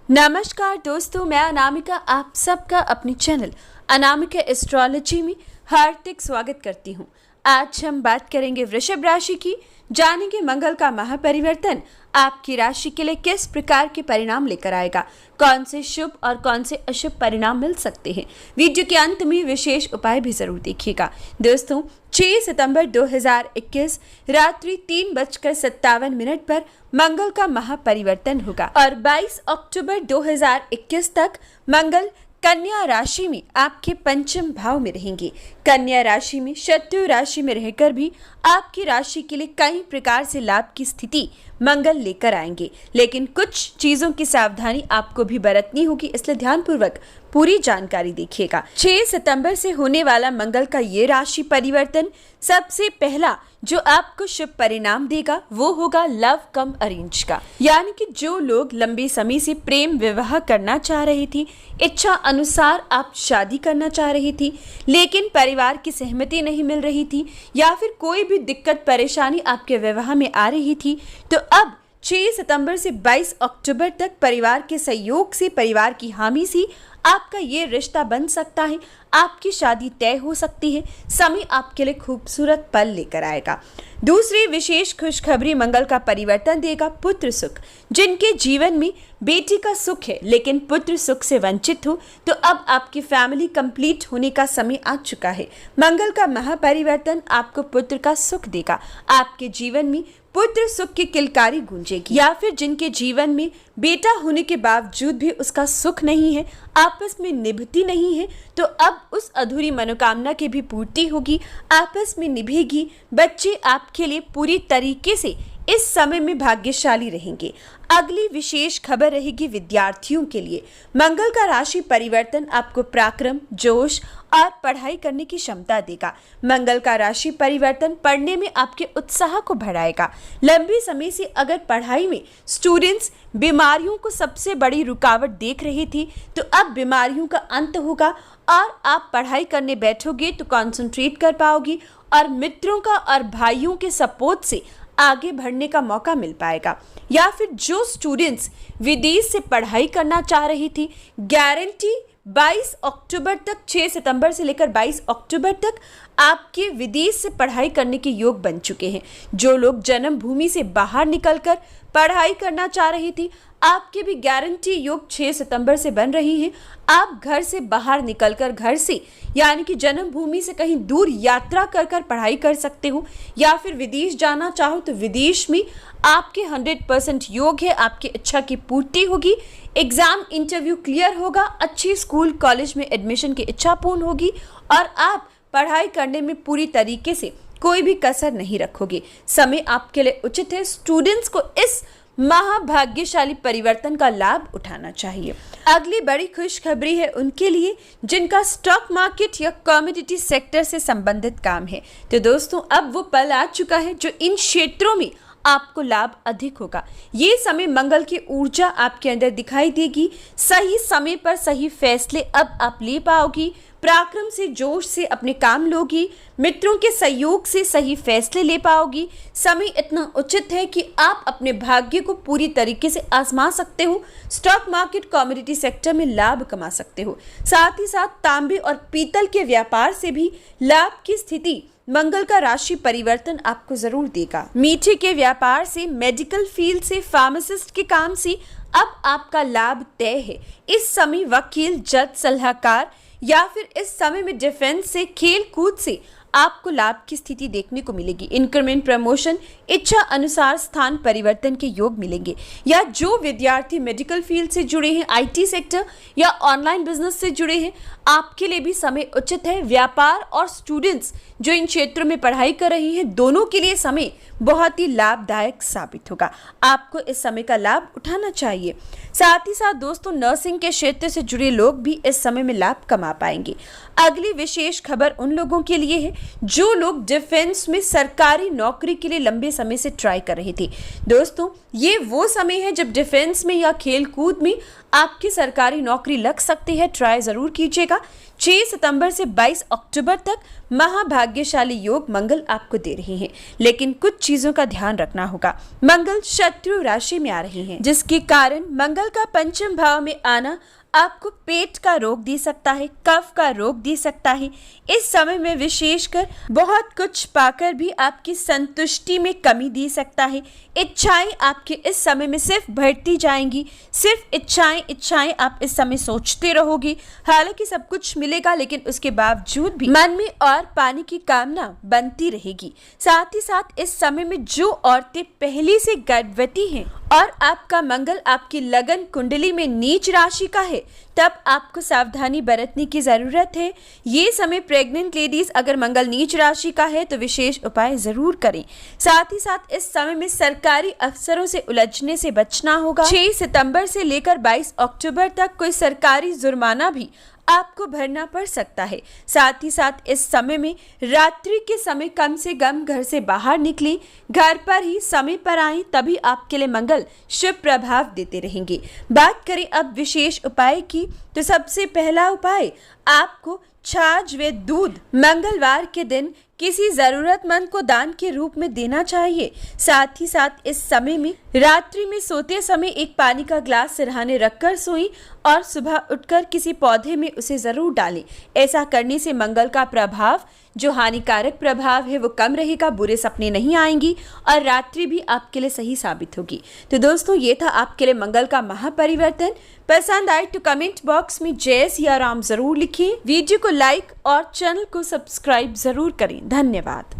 नमस्कार दोस्तों, मैं अनामिका आप सबका अपने चैनल अनामिका एस्ट्रोलॉजी में हार्दिक स्वागत करती हूँ। आज हम बात करेंगे वृषभ राशि की। जानेंगे मंगल का महापरिवर्तन आपकी राशि के लिए किस प्रकार के परिणाम लेकर आएगा, कौन से शुभ और कौन से अशुभ परिणाम मिल सकते हैं। वीडियो के अंत में विशेष उपाय भी जरूर देखिएगा। दोस्तों, 6 सितंबर 2021 रात्रि 3:57 पर मंगल का महापरिवर्तन होगा और 22 अक्टूबर 2021 तक मंगल कन्या राशि में आपके पंचम भाव में रहेंगे। कन्या राशि में शत्रु राशि में रहकर भी आपकी राशि के लिए कई प्रकार से लाभ की स्थिति मंगल लेकर आएंगे, लेकिन कुछ चीजों की सावधानी आपको भी बरतनी होगी, इसलिए ध्यानपूर्वक पूरी जानकारी देखिएगा। 6 सितंबर से होने वाला मंगल का ये राशि परिवर्तन सबसे पहला जो आपको शुभ परिणाम देगा वो होगा लव कम अरेंज का, यानी कि जो लोग लंबे समय से प्रेम विवाह करना चाह रही थी, इच्छा अनुसार आप शादी करना चाह रही थी लेकिन परिवार की सहमति नहीं मिल रही थी, या फिर कोई भी दिक्कत परेशानी आपके विवाह में आ रही थी, तो अब 6 सितंबर से 22 अक्टूबर तक परिवार के सहयोग से, परिवार की हामी से आपका ये रिश्ता बन सकता है, आपकी शादी तय हो सकती है। समय आपके लिए खूबसूरत पल लेकर आएगा। दूसरी विशेष खुशखबरी मंगल का परिवर्तन देगा पुत्र सुख। जिनके जीवन में बेटी का सुख है लेकिन पुत्र सुख से वंचित हो, तो अब आपकी फैमिली कंप्लीट होने का समय आ चुका है। मंगल का महापरिवर्तन आपको पुत्र का सुख देगा। आपके जीवन में पुत्र सुख की किलकारी गूंजेगी, या फिर जिनके जीवन में बेटा होने के बावजूद भी उसका सुख नहीं है, आपस में निभती नहीं है, तो अब उस अधूरी मनोकामना की भी पूर्ति होगी, आपस में निभेगी। बच्चे आपके लिए पूरी तरीके से इस समय में भाग्यशाली रहेंगे। अगली विशेष खबर रहेगी विद्यार्थियों के लिए। मंगल का राशि परिवर्तन आपको पराक्रम, जोश और पढ़ाई करने की क्षमता देगा। मंगल का राशि परिवर्तन पढ़ने में आपके उत्साह को बढ़ाएगा। लंबे समय से अगर पढ़ाई में स्टूडेंट्स बीमारियों को सबसे बड़ी रुकावट देख रही थी, तो अब बीमारियों का अंत होगा और आप पढ़ाई करने बैठोगे तो कंसंट्रेट कर पाओगी और मित्रों का और भाइयों के सपोर्ट से आगे बढ़ने का मौका मिल पाएगा। या फिर जो स्टूडेंट्स विदेश से पढ़ाई करना चाह रही थी, गारंटी 22 अक्टूबर तक, 6 सितंबर से लेकर 22 अक्टूबर तक आपके विदेश से पढ़ाई करने के योग बन चुके हैं। जो लोग जन्मभूमि से बाहर निकलकर पढ़ाई करना चाह रही थी, आपके भी गारंटी योग 6 सितंबर से बन रही हैं। आप घर से बाहर निकलकर, घर से यानी कि जन्मभूमि से कहीं दूर यात्रा कर पढ़ाई कर सकते हो, या फिर विदेश जाना चाहो तो विदेश में आपके 100% योग है, आपकी इच्छा की पूर्ति होगी। एग्जाम इंटरव्यू क्लियर होगा, अच्छी स्कूल कॉलेज में एडमिशन की इच्छा पूर्ण होगी और आप पढ़ाई करने में पूरी तरीके से कोई भी कसर नहीं रखोगे। समय आपके लिए उचित है। स्टूडेंट्स को इस महाभाग्यशाली परिवर्तन का लाभ उठाना चाहिए। अगली बड़ी खुशखबरी है उनके लिए जिनका स्टॉक मार्केट या कमोडिटी सेक्टर से संबंधित काम है। तो दोस्तों, अब वो पल आ चुका है जो इन क्षेत्रों में आपको लाभ अधिक होगा। ये समय मंगल की ऊर्जा आपके अंदर दिखाई देगी। सही समय पर सही फैसले अब आप ले पाओगी। पराक्रम से, जोश से अपने काम लोगी। मित्रों के सहयोग से सही फैसले ले पाओगी। समय इतना उचित है कि आप अपने भाग्य को पूरी तरीके से आजमा सकते हो। स्टॉक मार्केट, कमोडिटी सेक्टर में लाभ कमा सकते हो। साथ ही साथ तांबे और पीतल के व्यापार से भी लाभ की स्थिति मंगल का राशि परिवर्तन आपको जरूर देगा। मीठे के व्यापार से, मेडिकल फील्ड से, फार्मासिस्ट के काम से अब आपका लाभ तय है। इस समय वकील, जज, सलाहकार या फिर इस समय में डिफेंस से, खेल कूद से आपको लाभ की स्थिति देखने को मिलेगी। इंक्रीमेंट, प्रमोशन, इच्छा अनुसार स्थान परिवर्तन के योग मिलेंगे। या जो विद्यार्थी मेडिकल फील्ड से जुड़े हैं, आईटी सेक्टर या ऑनलाइन बिजनेस से जुड़े हैं, आपके लिए भी समय उचित है। व्यापार और स्टूडेंट्स जो इन क्षेत्रों में पढ़ाई कर रही हैं, दोनों के लिए समय बहुत ही लाभदायक साबित होगा। आपको इस समय का लाभ उठाना चाहिए। साथ ही साथ दोस्तों, नर्सिंग के क्षेत्र से जुड़े लोग भी इस समय में लाभ कमा पाएंगे। अगली विशेष खबर उन लोगों के लिए है जो लोग डिफेंस में सरकारी नौकरी के लिए लंबे समय से ट्राई कर रहे थे। दोस्तों, ये वो समय है जब डिफेंस में या खेल कूद में आपकी सरकारी नौकरी लग सकती है। ट्राई जरूर कीजिएगा। 6 सितंबर से 22 अक्टूबर तक महाभाग्यशाली योग मंगल आपको दे रहे हैं, लेकिन कुछ चीजों का ध्यान रखना होगा। मंगल शत्रु राशि में आ रहे हैं, जिसके कारण मंगल का पंचम भाव में आना आपको पेट का रोग दे सकता है, कफ का रोग दे सकता है। इस समय में विशेषकर बहुत कुछ पाकर भी आपकी संतुष्टि में कमी दे सकता है। इच्छाएं आपके इस समय में सिर्फ बढ़ती जाएंगी, सिर्फ इच्छाएं आप इस समय सोचते रहोगे। हालांकि सब कुछ मिलेगा, लेकिन उसके बावजूद भी मन में और पाने की कामना बनती रहेगी। साथ ही साथ इस समय में जो औरतें पहले से गर्भवती हैं और आपका मंगल आपकी लगन कुंडली में नीच राशि का है, तब आपको सावधानी बरतने की जरूरत है। ये समय प्रेग्नेंट लेडीज अगर मंगल नीच राशि का है तो विशेष उपाय जरूर करें। साथ ही साथ इस समय में सरकारी अफसरों से उलझने से बचना होगा। 6 सितंबर से लेकर 22 अक्टूबर तक कोई सरकारी जुर्माना भी आपको भरना पड़ सकता है। साथ ही साथ इस समय में रात्रि के समय कम से कम घर से बाहर निकलें, घर पर ही समय पर आएं, तभी आपके लिए मंगल शुभ प्रभाव देते रहेंगे। बात करें अब विशेष उपाय की, तो सबसे पहला उपाय आपको छाछ व दूध मंगलवार के दिन किसी जरूरतमंद को दान के रूप में देना चाहिए। साथ ही साथ इस समय में रात्रि में सोते समय एक पानी का ग्लास सिरहाने रखकर सोएं और सुबह उठकर किसी पौधे में उसे जरूर डालें। ऐसा करने से मंगल का प्रभाव, जो हानिकारक प्रभाव है, वो कम रहेगा, बुरे सपने नहीं आएंगी और रात्रि भी आपके लिए सही साबित होगी। तो दोस्तों, ये था आपके लिए मंगल का महापरिवर्तन। पसंद आए तो कमेंट बॉक्स में जय सिया राम जरूर लिखें। वीडियो को लाइक और चैनल को सब्सक्राइब जरूर करें। धन्यवाद।